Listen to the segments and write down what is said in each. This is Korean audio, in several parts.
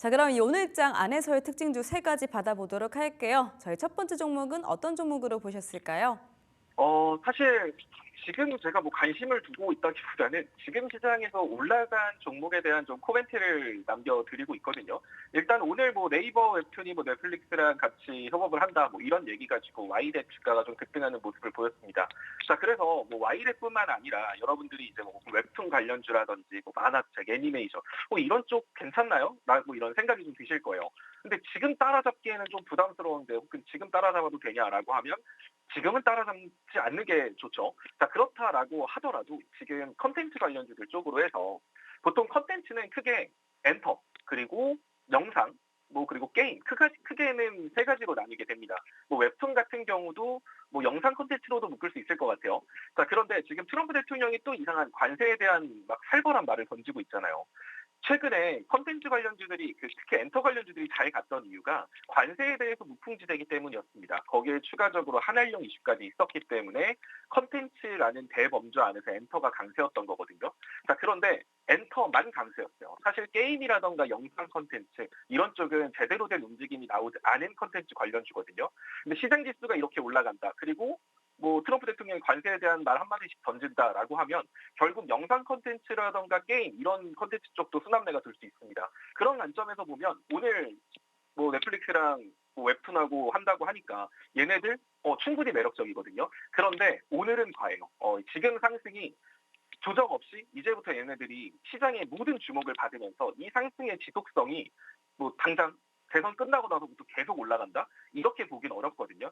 자, 그럼 이 오늘장 안에서의 특징주 세 가지 받아보도록 할게요. 저희 첫 번째 종목은 어떤 종목으로 보셨을까요? 사실 지금 제가 뭐 관심을 두고 있다기보다는 지금 시장에서 올라간 종목에 대한 좀 코멘트를 남겨드리고 있거든요. 일단 오늘 뭐 네이버 웹툰이 뭐 넷플릭스랑 같이 협업을 한다 뭐 이런 얘기 가지고 와이랩 주가가 좀 급등하는 모습을 보였습니다. 자, 그래서 뭐 와이랩뿐만 아니라 여러분들이 이제 뭐 웹툰 관련주라든지 뭐 만화책, 애니메이션 뭐 이런 쪽 괜찮나요? 라고 이런 생각이 좀 드실 거예요. 근데 지금 따라잡기에는 좀 부담스러운데 혹은 지금 따라잡아도 되냐라고 하면 지금은 따라잡지 않는 게 좋죠. 자, 그렇다라고 하더라도 지금 컨텐츠 관련주들 쪽으로 해서 보통 컨텐츠는 크게 엔터, 그리고 영상, 뭐 그리고 게임, 크게는 세 가지로 나뉘게 됩니다. 뭐 웹툰 같은 경우도 뭐 영상 컨텐츠로도 묶을 수 있을 것 같아요. 자, 그런데 지금 트럼프 대통령이 또 이상한 관세에 대한 막 살벌한 말을 던지고 있잖아요. 최근에 컨텐츠 관련주들이 특히 엔터 관련주들이 잘 갔던 이유가 관세에 대해서 무풍지대기 때문이었습니다. 거기에 추가적으로 한알령 이슈까지 있었기 때문에 컨텐츠라는 대범주 안에서 엔터가 강세였던 거거든요. 자, 그런데 엔터만 강세였어요. 사실 게임이라던가 영상 컨텐츠 이런 쪽은 제대로 된 움직임이 나오지 않은 컨텐츠 관련주거든요. 근데 시장 지수가 이렇게 올라간다. 그리고 뭐 트럼프 대통령이 관세에 대한 말 한마디씩 던진다라고 하면 결국 영상 콘텐츠라던가 게임 이런 콘텐츠 쪽도 수납내가 될 수 있습니다. 그런 관점에서 보면 오늘 뭐 넷플릭스랑 뭐 웹툰하고 한다고 하니까 얘네들 충분히 매력적이거든요. 그런데 오늘은 과해요. 지금 상승이 조정 없이 이제부터 얘네들이 시장의 모든 주목을 받으면서 이 상승의 지속성이 뭐 당장 대선 끝나고 나서부터 계속 올라간다? 이렇게 보기는 어렵거든요.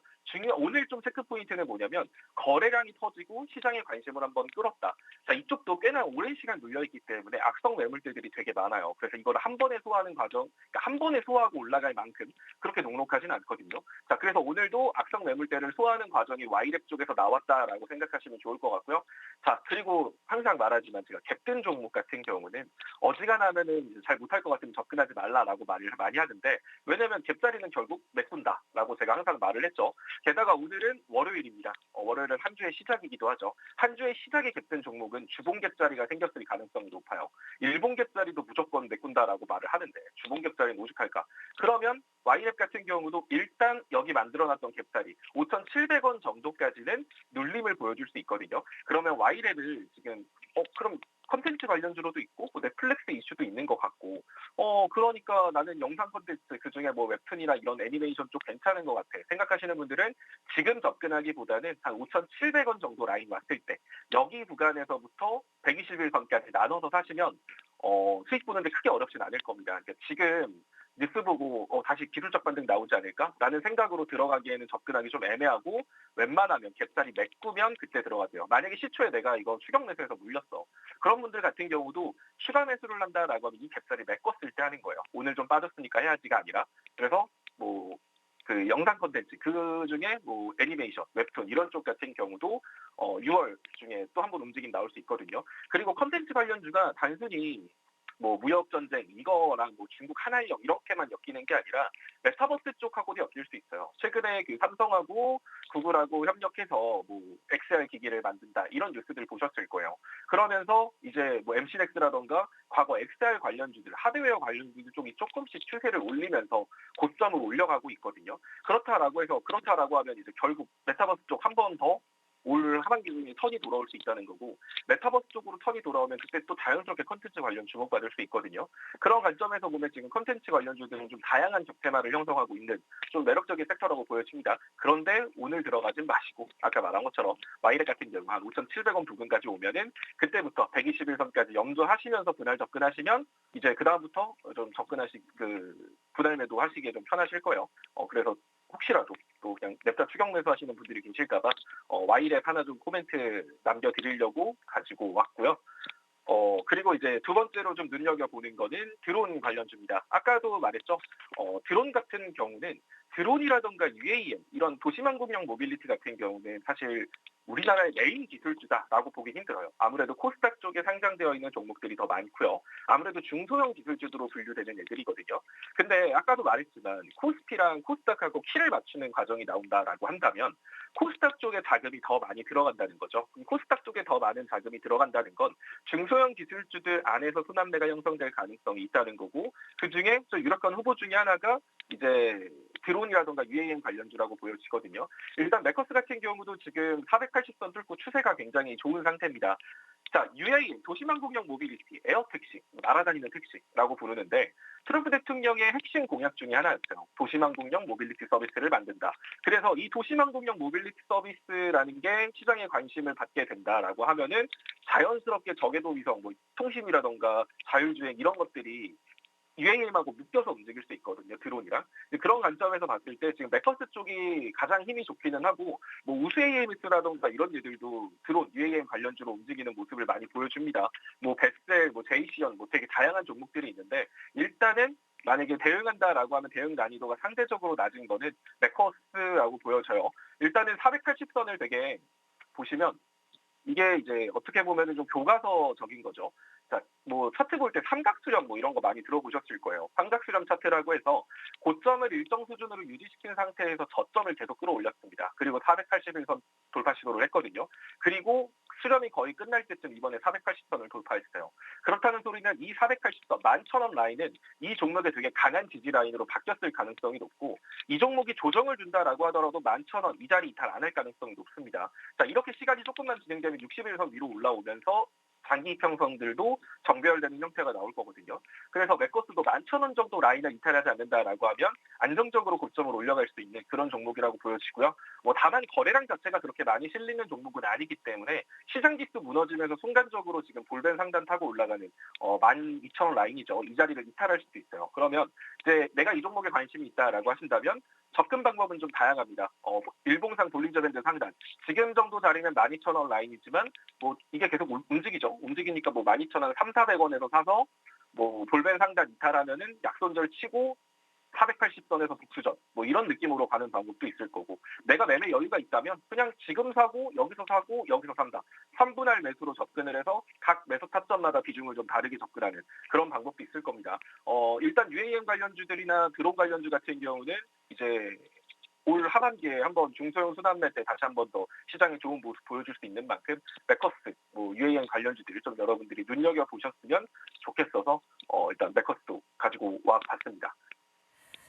오늘 좀 체크 포인트는 뭐냐면 거래량이 터지고 시장의 관심을 한번 끌었다. 자, 이쪽도 꽤나 오랜 시간 눌려있기 때문에 악성 매물대들이 되게 많아요. 그래서 이걸 한 번에 소화하는 과정, 그러니까 한 번에 소화하고 올라갈 만큼 그렇게 녹록하지는 않거든요. 자, 그래서 오늘도 악성 매물대를 소화하는 과정이 와이랩 쪽에서 나왔다라고 생각하시면 좋을 것 같고요. 자, 그리고 항상 말하지만 제가 갭든 종목 같은 경우는 어지간하면은 잘 못할 것 같으면 접근하지 말라라고 말을 많이 하는데 왜냐면 갭자리는 결국 메꾼다라고 제가 항상 말을 했죠. 게다가 오늘은 월요일입니다. 월요일은 한 주의 시작이기도 하죠. 한 주의 시작에 갭된 종목은 주봉 갭자리가 생겼을 가능성이 높아요. 일봉 갭자리도 무조건 메꾼다라고 말을 하는데 주봉 갭자리는 오죽할까? 그러면 와이랩 같은 경우도 일단 여기 만들어놨던 갭자리 5,700원 정도까지는 눌림을 보여줄 수 있거든요. 그러면 와이랩을 지금 그럼 컨텐츠 관련주로도 있고 뭐 넷플릭스 이슈도 있는 것 같고 그러니까 나는 영상 콘텐츠 그중에 뭐 웹툰이나 이런 애니메이션 쪽 괜찮은 것 같아 생각하시는 분들은 지금 접근하기보다는 한 5,700원 정도 라인 왔을 때 여기 구간에서부터 121선까지 나눠서 사시면 수익 보는데 크게 어렵진 않을 겁니다. 그러니까 지금 뉴스 보고 다시 기술적 반등 나오지 않을까라는 생각으로 들어가기에는 접근하기 좀 애매하고 웬만하면 갭자리 메꾸면 그때 들어가세요. 만약에 시초에 내가 이거 추격 매수해서 물렸어. 그런 분들 같은 경우도 추가 매수를 한다라고 하면 이 갭자리 메꿨을 때 하는 거예요. 오늘 좀 빠졌으니까 해야지가 아니라. 그래서 뭐 그 영상 콘텐츠 그 중에 뭐 애니메이션, 웹툰 이런 쪽 같은 경우도 6월 중에 또 한 번 움직임 나올 수 있거든요. 그리고 콘텐츠 관련주가 단순히 뭐 무역 전쟁 이거랑 뭐 중국 한한령 이렇게만 엮이는 게 아니라 메타버스 쪽하고도 엮일 수 있어요. 최근에 그 삼성하고 구글하고 협력해서 뭐 XR 기기를 만든다 이런 뉴스들 보셨을 거예요. 그러면서 이제 뭐 MC넥스라던가 과거 XR 관련주들, 하드웨어 관련주들 쪽이 조금씩 추세를 올리면서 고점을 올려가고 있거든요. 그렇다라고 하면 이제 결국 메타버스 쪽 한 번 더 올 하반기 중에 턴이 돌아올 수 있다는 거고 메타버스 쪽으로 턴이 돌아오면 그때 또 자연스럽게 컨텐츠 관련 주목받을 수 있거든요. 그런 관점에서 보면 지금 컨텐츠 관련주들은 좀 다양한 적테마를 형성하고 있는 좀 매력적인 섹터라고 보여집니다. 그런데 오늘 들어가진 마시고 아까 말한 것처럼 와이렉 같은 경우 한 5,700원 부근까지 오면은 그때부터 121선까지 염두하시면서 분할 접근하시면 이제 그다음부터 좀 분할 매도 하시기에 좀 편하실 거예요. 그래서 혹시라도 또 그냥 냅다 추격 매수하시는 분들이 계실까봐 와이랩 하나 좀 코멘트 남겨드리려고 가지고 왔고요. 그리고 이제 두 번째로 좀 눈여겨보는 거는 드론 관련주입니다. 아까도 말했죠. 드론 같은 경우는 드론이라던가 UAM 이런 도시망공용 모빌리티 같은 경우는 사실 우리나라의 메인 기술주다라고 보기 힘들어요. 아무래도 코스닥 쪽에 상장되어 있는 종목들이 더 많고요. 아무래도 중소형 기술주로 분류되는 애들이거든요. 근데 근데 아까도 말했지만 코스피랑 코스닥하고 키를 맞추는 과정이 나온다라고 한다면 코스닥 쪽에 자금이 더 많이 들어간다는 거죠. 코스닥 쪽에 더 많은 자금이 들어간다는 건 중소형 기술주들 안에서 순환매가 형성될 가능성이 있다는 거고, 그중에 저 유력한 후보 중에 하나가 이제 드론이라던가 UAM 관련주라고 보여지거든요. 일단 메커스 같은 경우도 지금 480선 뚫고 추세가 굉장히 좋은 상태입니다. 자, UAM, 도시망공형 모빌리티, 에어택시, 날아다니는 택시라고 부르는데, 트럼프 대통령의 핵심 공약 중에 하나였어요. 도시망공형 모빌리티 서비스를 만든다. 그래서 이 도시망공형 모빌리티 서비스라는 게 시장의 관심을 받게 된다라고 하면은 자연스럽게 저궤도 위성, 뭐 통신이라던가 자율주행 이런 것들이 UAM하고 묶여서 움직일 수 있거든요, 드론이랑. 그런 관점에서 봤을 때 지금 메커스 쪽이 가장 힘이 좋기는 하고, 뭐 우수 AMS라던가 이런 애들도 드론, UAM 관련주로 움직이는 모습을 많이 보여줍니다. 뭐 베셀, 뭐 제이시언, 뭐 되게 다양한 종목들이 있는데, 일단은 만약에 대응한다라고 하면 대응 난이도가 상대적으로 낮은 거는 메커스라고 보여져요. 일단은 480선을 되게 보시면 이게 이제 어떻게 보면은 좀 교과서적인 거죠. 자, 뭐 차트 볼 때 삼각수렴 뭐 이런 거 많이 들어보셨을 거예요. 삼각수렴 차트라고 해서 고점을 일정 수준으로 유지시킨 상태에서 저점을 계속 끌어올렸습니다. 그리고 481선 돌파 시도를 했거든요. 그리고 수렴이 거의 끝날 때쯤 이번에 480선을 돌파했어요. 그렇다는 소리는 이 480선 11,000원 라인은 이 종목의 되게 강한 지지 라인으로 바뀌었을 가능성이 높고, 이 종목이 조정을 준다라고 하더라도 11,000원 이 자리 이탈 안 할 가능성이 높습니다. 자, 이렇게 시간이 조금만 진행되면 61선 위로 올라오면서 장기 이평선들도 정배열되는 형태가 나올 거거든요. 그래서 메커스도 11,000원 정도 라인을 이탈하지 않는다라고 하면 안정적으로 고점을 올려갈 수 있는 그런 종목이라고 보여지고요. 뭐 다만 거래량 자체가 그렇게 많이 실리는 종목은 아니기 때문에 시장지수 무너지면서 순간적으로 지금 볼벤 상단 타고 올라가는 12,000원 라인이죠. 이 자리를 이탈할 수도 있어요. 그러면 이제 내가 이 종목에 관심이 있다라고 하신다면 접근 방법은 좀 다양합니다. 일봉상 볼린저 밴드 상단. 지금 정도 자리는 12,000원 라인이지만 뭐 이게 계속 움직이죠. 움직이니까 뭐 12,000원 3,400원에서 사서 뭐 볼벤 상단 이탈하면은 약손절 치고 480선에서 복수전 뭐 이런 느낌으로 가는 방법도 있을 거고, 내가 매매 여유가 있다면 그냥 지금 사고 여기서 산다. 3분할 매수로 접근을 해서 각 매수 타점마다 비중을 좀 다르게 접근하는 그런 방법도 있을 겁니다. 일단 UAM 관련주들이나 드론 관련주 같은 경우는 이제 올 하반기에 한번 중소형 순환매 때 다시 한번 더 시장에 좋은 모습 보여줄 수 있는 만큼 메커스, 뭐 UAM 관련주들 좀 여러분들이 눈여겨 보셨으면 좋겠어서 일단 메커스도 가지고 와 봤습니다.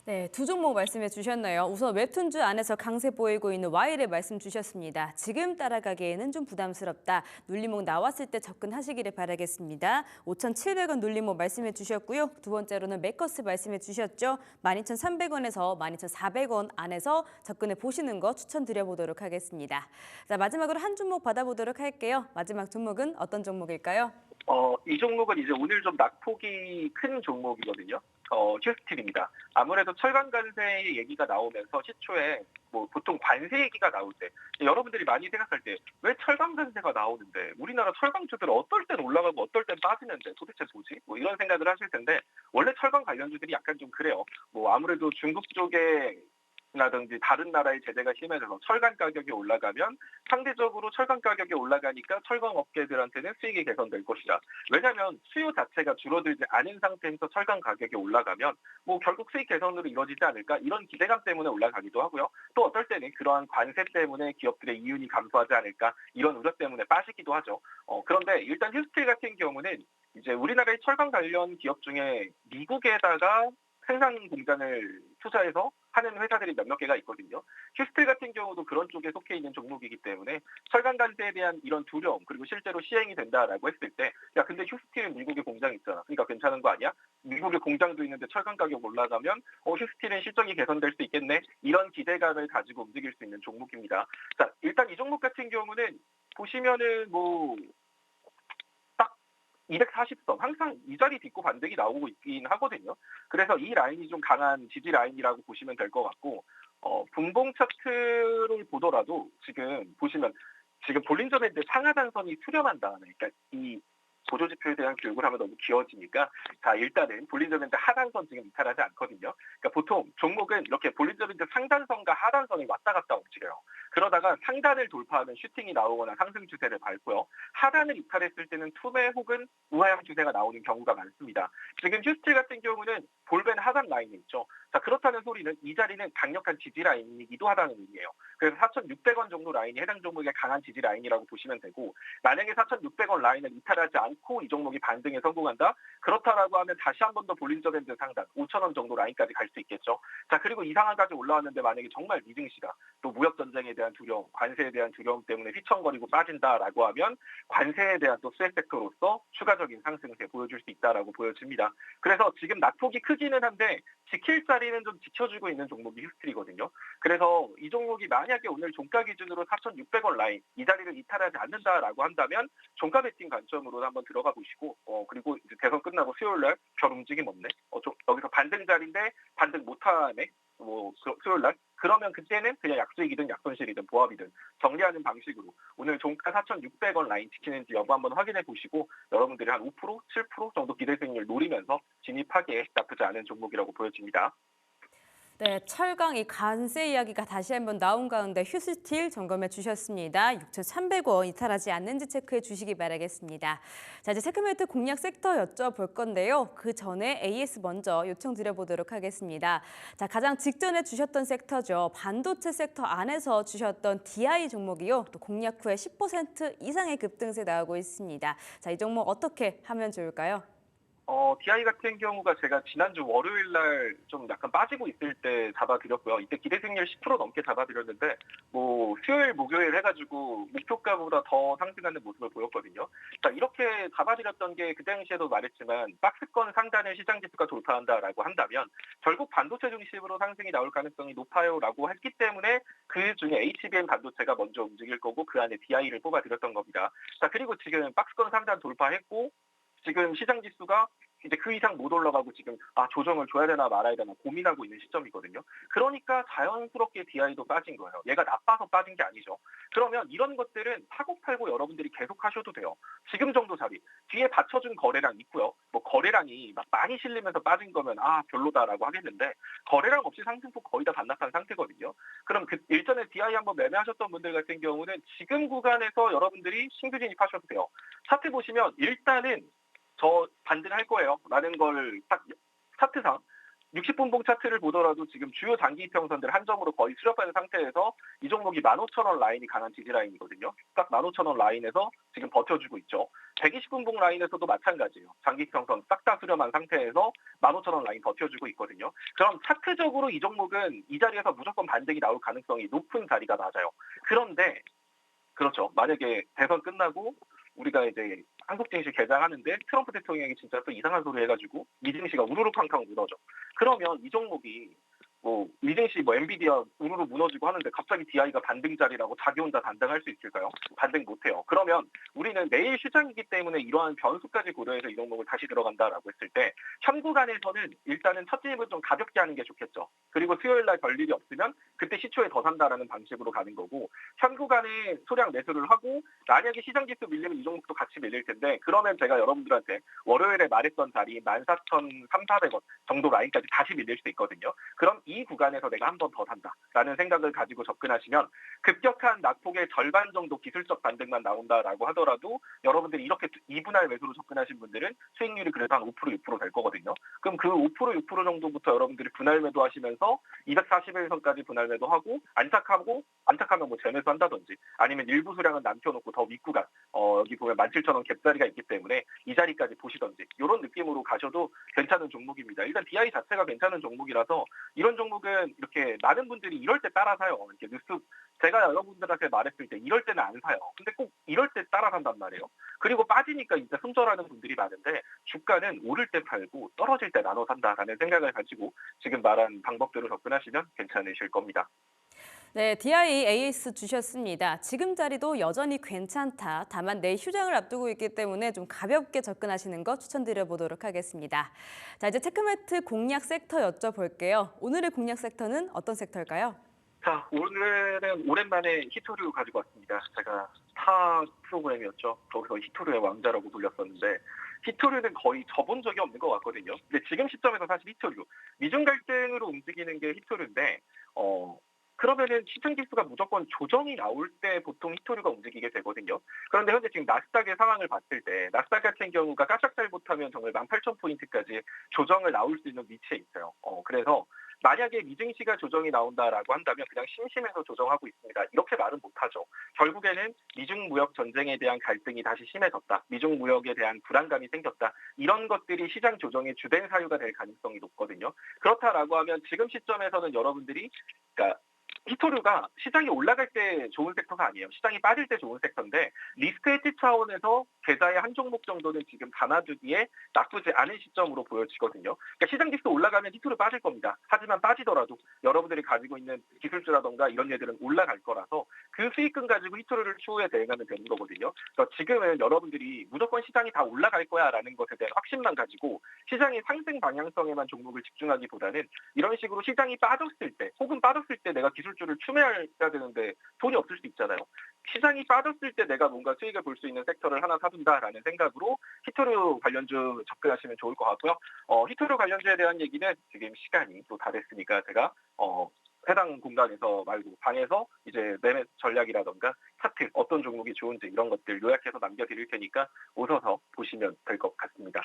네, 두 종목 말씀해 주셨네요. 우선 웹툰주 안에서 강세 보이고 있는 Y를 말씀 주셨습니다. 지금 따라가기에는 좀 부담스럽다. 눌림목 나왔을 때 접근하시기를 바라겠습니다. 5,700원 눌림목 말씀해 주셨고요. 두 번째로는 메커스 말씀해 주셨죠. 12,300원에서 12,400원 안에서 접근해 보시는 거 추천드려 보도록 하겠습니다. 자, 마지막으로 한 종목 받아보도록 할게요. 마지막 종목은 어떤 종목일까요? 이 종목은 이제 오늘 좀 낙폭이 큰 종목이거든요. 휴스틸입니다. 아무래도 철강 관세 얘기가 나오면서 시초에 뭐 보통 관세 얘기가 나올 때 여러분들이 많이 생각할 때 왜 철강 관세가 나오는데 우리나라 철강주들 어떨 땐 올라가고 어떨 땐 빠지는데 도대체 뭐지? 뭐 이런 생각을 하실 텐데, 원래 철강 관련주들이 약간 좀 그래요. 뭐 아무래도 중국 쪽에 라든지 다른 나라의 제재가 심해져서 철강 가격이 올라가면 상대적으로 철강 가격이 올라가니까 철강 업계들한테는 수익이 개선될 것이다. 왜냐하면 수요 자체가 줄어들지 않은 상태에서 철강 가격이 올라가면 뭐 결국 수익 개선으로 이루어지지 않을까, 이런 기대감 때문에 올라가기도 하고요. 또 어떨 때는 그러한 관세 때문에 기업들의 이윤이 감소하지 않을까, 이런 우려 때문에 빠지기도 하죠. 그런데 일단 휴스틸 같은 경우는 이제 우리나라의 철강 관련 기업 중에 미국에다가 생산 공장을 투자해서 하는 회사들이 몇몇 개가 있거든요. 휴스틸 같은 경우도 그런 쪽에 속해 있는 종목이기 때문에 철강 관세에 대한 이런 두려움, 그리고 실제로 시행이 된다라고 했을 때, 야 근데 휴스틸은 미국에 공장이 있잖아, 그러니까 괜찮은 거 아니야? 미국에 공장도 있는데 철강 가격 올라가면 휴스틸은 실적이 개선될 수 있겠네, 이런 기대감을 가지고 움직일 수 있는 종목입니다. 자, 일단 이 종목 같은 경우는 보시면은 뭐 240선 항상 이 자리 딛고 반등이 나오고 있긴 하거든요. 그래서 이 라인이 좀 강한 지지 라인이라고 보시면 될 것 같고, 분봉 차트를 보더라도 지금 보시면 지금 볼린저 밴드 상하단선이 수렴한 다음에, 그러니까 이 보조지표에 대한 교육을 하면 너무 길어지니까 자 일단은 볼린저 밴드 하단선 지금 이탈하지 않거든요. 그러니까 보통 종목은 이렇게 볼린저 밴드 상단선과 하단선이 왔다 갔다 움직여요. 그러다가 상단을 돌파하면 슈팅이 나오거나 상승 추세를 밟고요. 하단을 이탈했을 때는 투매 혹은 우하향 추세가 나오는 경우가 많습니다. 지금 휴스틸 같은 경우는 볼벤 하단 라인에 있죠. 자 그렇다는 소리는 이 자리는 강력한 지지 라인이기도 하다는 의미예요. 그래서 4,600원 정도 라인이 해당 종목의 강한 지지 라인이라고 보시면 되고 만약에 4,600원 라인을 이탈하지 않고 이 종목이 반등에 성공한다? 그렇다라고 하면 다시 한 번 더 볼린저 밴드 상단 5,000원 정도 라인까지 갈 수 있겠죠. 자 그리고 이 상한까지 올라왔는데 만약에 정말 미증시가 또 무역 전쟁에 대한 두려움, 관세에 대한 두려움 때문에 휘청거리고 빠진다라고 하면 관세에 대한 또 수혜 섹터로서 추가적인 상승세 보여줄 수 있다라고 보여집니다. 그래서 지금 낙폭이 크기는 한데 지킬 자리는 좀 지켜주고 있는 종목이 휴스틸이거든요. 그래서 이 종목이 만약에 오늘 종가 기준으로 4,600원 라인 이 자리를 이탈하지 않는다라고 한다면 종가 베팅 관점으로 한번 들어가 보시고 그리고 이제 대선 끝나고 수요일날 별 움직임 없네. 여기서 반등 자리인데 반등 못하네. 수요일날 그러면 그때는 그냥 약수익이든 약손실이든 보합이든 정리하는 방식으로 오늘 종가 4,600원 라인 지키는지 여부 한번 확인해 보시고 여러분들이 한 5%, 7% 정도 기대 수익률 노리면서 진입하기에 나쁘지 않은 종목이라고 보여집니다. 네, 철강 이 관세 이야기가 다시 한번 나온 가운데 휴스틸 점검해 주셨습니다. 6,300원 이탈하지 않는지 체크해 주시기 바라겠습니다. 자, 이제 체크메이트 공략 섹터 여쭤볼 건데요. 그 전에 AS 먼저 요청드려보도록 하겠습니다. 자, 가장 직전에 주셨던 섹터죠. 반도체 섹터 안에서 주셨던 DI 종목이요. 또 공략 후에 10% 이상의 급등세 나오고 있습니다. 자, 이 종목 어떻게 하면 좋을까요? DI 같은 경우가 제가 지난주 월요일 날 좀 약간 빠지고 있을 때 잡아드렸고요. 이때 기대 수익률 10% 넘게 잡아드렸는데 수요일, 목요일 해가지고 목표가보다 더 상승하는 모습을 보였거든요. 자 이렇게 잡아드렸던 게 그 당시에도 말했지만 박스권 상단의 시장 지수가 돌파한다라고 한다면 결국 반도체 중심으로 상승이 나올 가능성이 높아요라고 했기 때문에 그 중에 HBM 반도체가 먼저 움직일 거고 그 안에 DI를 뽑아드렸던 겁니다. 자 그리고 지금 박스권 상단 돌파했고 지금 시장 지수가 이제 그 이상 못 올라가고 지금 조정을 줘야 되나 말아야 되나 고민하고 있는 시점이거든요. 그러니까 자연스럽게 DI도 빠진 거예요. 얘가 나빠서 빠진 게 아니죠. 그러면 이런 것들은 사고 팔고 여러분들이 계속 하셔도 돼요. 지금 정도 자리 뒤에 받쳐준 거래량 있고요. 거래량이 막 많이 실리면서 빠진 거면 별로다라고 하겠는데 거래량 없이 상승폭 거의 다 반납한 상태거든요. 그럼 그 일전에 DI 한번 매매하셨던 분들 같은 경우는 지금 구간에서 여러분들이 신규 진입하셔도 돼요. 차트 보시면 일단은 저 반등할 거예요. 라는 걸 딱 차트상 60분봉 차트를 보더라도 지금 주요 단기 이평선들 한 점으로 거의 수렴하는 상태에서 이 종목이 15,000원 라인이 강한 지지 라인이거든요. 딱 15,000원 라인에서 지금 버텨주고 있죠. 120분봉 라인에서도 마찬가지예요. 장기 이평선 싹 다 수렴한 상태에서 15,000원 라인 버텨주고 있거든요. 그럼 차트적으로 이 종목은 이 자리에서 무조건 반등이 나올 가능성이 높은 자리가 맞아요. 그런데 그렇죠. 만약에 대선 끝나고 우리가 이제 한국 증시 개장하는데 트럼프 대통령이 진짜 또 이상한 소리 해가지고 미증시가 우르르 쾅쾅 무너져. 그러면 이 종목이 미증시 엔비디아 우르르 무너지고 하는데 갑자기 DI가 반등 자리라고 자기 혼자 단장할 수 있을까요? 반등 못해요. 그러면 우리는 내일 시장이기 때문에 이러한 변수까지 고려해서 이 종목을 다시 들어간다라고 했을 때 현구간에서는 일단은 첫 진입은 좀 가볍게 하는 게 좋겠죠. 그리고 수요일 날 별일이 없으면 그때 시초에 더 산다라는 방식으로 가는 거고 현구간에 소량 매수를 하고 만약에 시장 지수 밀리면 이 종목도 같이 밀릴 텐데 그러면 제가 여러분들한테 월요일에 말했던 자리 14,300원 정도 라인까지 다시 밀릴 수 있거든요. 그럼 이 구간에서 내가 한 번 더 산다라는 생각을 가지고 접근하시면 급격한 낙폭의 절반 정도 기술적 반등만 나온다라고 하더라도 여러분들이 이렇게 2분할 매수로 접근하신 분들은 수익률이 그래도 한 5%, 6%될 거거든요. 그럼 그 5%, 6% 정도부터 여러분들이 분할 매도하시면서 241선까지 분할 매도하고 안착하면 재매수 한다든지 아니면 일부 수량은 남겨놓고 더 윗구간 여기 보면 17,000원 갭자리가 있기 때문에 이 자리까지 보시던지 이런 느낌으로 가셔도 괜찮은 종목입니다. 일단 DI 자체가 괜찮은 종목이라서 이런 종목은 이렇게 많은 분들이 이럴 때 따라 사요. 이렇게 뉴스 제가 여러분들한테 말했을 때 이럴 때는 안 사요. 근데 꼭 이럴 때 따라 산단 말이에요. 그리고 빠지니까 진짜 손절하는 분들이 많은데 주가는 오를 때 팔고 떨어질 때 나눠 산다라는 생각을 가지고 지금 말한 방법대로 접근하시면 괜찮으실 겁니다. 네, DI AS 주셨습니다. 지금 자리도 여전히 괜찮다. 다만 내일 휴장을 앞두고 있기 때문에 좀 가볍게 접근하시는 거 추천드려 보도록 하겠습니다. 자, 이제 체크메이트 공략 섹터 여쭤볼게요. 오늘의 공략 섹터는 어떤 섹터일까요? 자, 오늘은 오랜만에 히토류 가지고 왔습니다. 제가 스타 프로그램이었죠. 거기서 히토류의 왕자라고 불렸었는데 히토류는 거의 져본 적이 없는 것 같거든요. 근데 지금 시점에서 사실 히토류, 미중 갈등으로 움직이는 게 히토류인데 그러면은 시장 지수가 무조건 조정이 나올 때 보통 히토류가 움직이게 되거든요. 그런데 현재 지금 나스닥의 상황을 봤을 때 나스닥 같은 경우가 깜짝 잘못하면 정말 18,000포인트까지 조정을 나올 수 있는 위치에 있어요. 그래서 만약에 미증시가 조정이 나온다라고 한다면 그냥 심심해서 조정하고 있습니다. 이렇게 말은 못하죠. 결국에는 미중 무역 전쟁에 대한 갈등이 다시 심해졌다. 미중 무역에 대한 불안감이 생겼다. 이런 것들이 시장 조정의 주된 사유가 될 가능성이 높거든요. 그렇다라고 하면 지금 시점에서는 여러분들이 그러니까 히토류가 시장이 올라갈 때 좋은 섹터가 아니에요. 시장이 빠질 때 좋은 섹터인데 리스크 헤지 차원에서 계좌의 한 종목 정도는 지금 담아두기에 나쁘지 않은 시점으로 보여지거든요. 그러니까 시장 지수 올라가면 히토류 빠질 겁니다. 하지만 빠지더라도 여러분들이 가지고 있는 기술주라던가 이런 애들은 올라갈 거라서 그 수익금 가지고 히토류를 추후에 대응하면 되는 거거든요. 그래서 지금은 여러분들이 무조건 시장이 다 올라갈 거야라는 것에 대한 확신만 가지고 시장의 상승 방향성에만 종목을 집중하기보다는 이런 식으로 시장이 빠졌을 때 혹은 빠졌을 때 내가 기술주를 추매해야 되는데 돈이 없을 수 있잖아요. 시장이 빠졌을 때 내가 뭔가 수익을 볼 수 있는 섹터를 하나 사둔다라는 생각으로 히토류 관련주 접근하시면 좋을 것 같고요. 히토류 관련주에 대한 얘기는 지금 시간이 또 다 됐으니까 제가 해당 공간에서 말고 방에서 이제 매매 전략이라던가 차트 어떤 종목이 좋은지 이런 것들 요약해서 남겨드릴 테니까 오셔서 보시면 될 것 같습니다.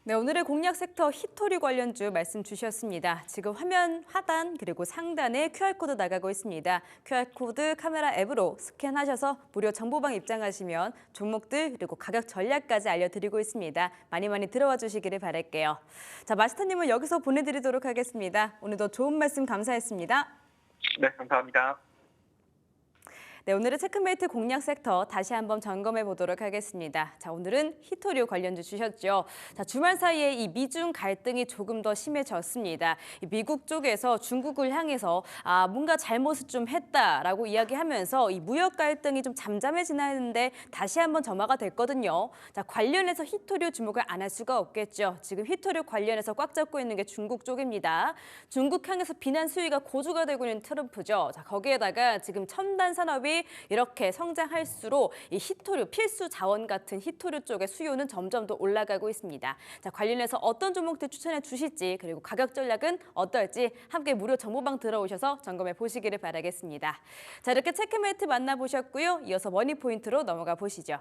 네, 오늘의 공략 섹터 히토류 관련주 말씀 주셨습니다. 지금 화면 하단 그리고 상단에 QR코드 나가고 있습니다. QR코드 카메라 앱으로 스캔하셔서 무료 정보방 입장하시면 종목들 그리고 가격 전략까지 알려드리고 있습니다. 많이 많이 들어와 주시기를 바랄게요. 자, 마스터님은 여기서 보내드리도록 하겠습니다. 오늘도 좋은 말씀 감사했습니다. 네, 감사합니다. 네, 오늘의 체크메이트 공략 섹터 다시 한번 점검해 보도록 하겠습니다. 자, 오늘은 히토류 관련주 주셨죠. 자, 주말 사이에 이 미중 갈등이 조금 더 심해졌습니다. 이 미국 쪽에서 중국을 향해서 뭔가 잘못을 좀 했다라고 이야기하면서 이 무역 갈등이 좀 잠잠해지는데 다시 한번 점화가 됐거든요. 자, 관련해서 히토류 주목을 안 할 수가 없겠죠. 지금 히토류 관련해서 꽉 잡고 있는 게 중국 쪽입니다. 중국 향해서 비난 수위가 고조가 되고 있는 트럼프죠. 자, 거기에다가 지금 첨단 산업이 이렇게 성장할수록 이 히토류 필수 자원 같은 히토류 쪽의 수요는 점점 더 올라가고 있습니다. 자, 관련해서 어떤 종목들 추천해 주실지 그리고 가격 전략은 어떨지 함께 무료 정보방 들어오셔서 점검해 보시기를 바라겠습니다. 자, 이렇게 체크메이트 만나보셨고요. 이어서 머니포인트로 넘어가 보시죠.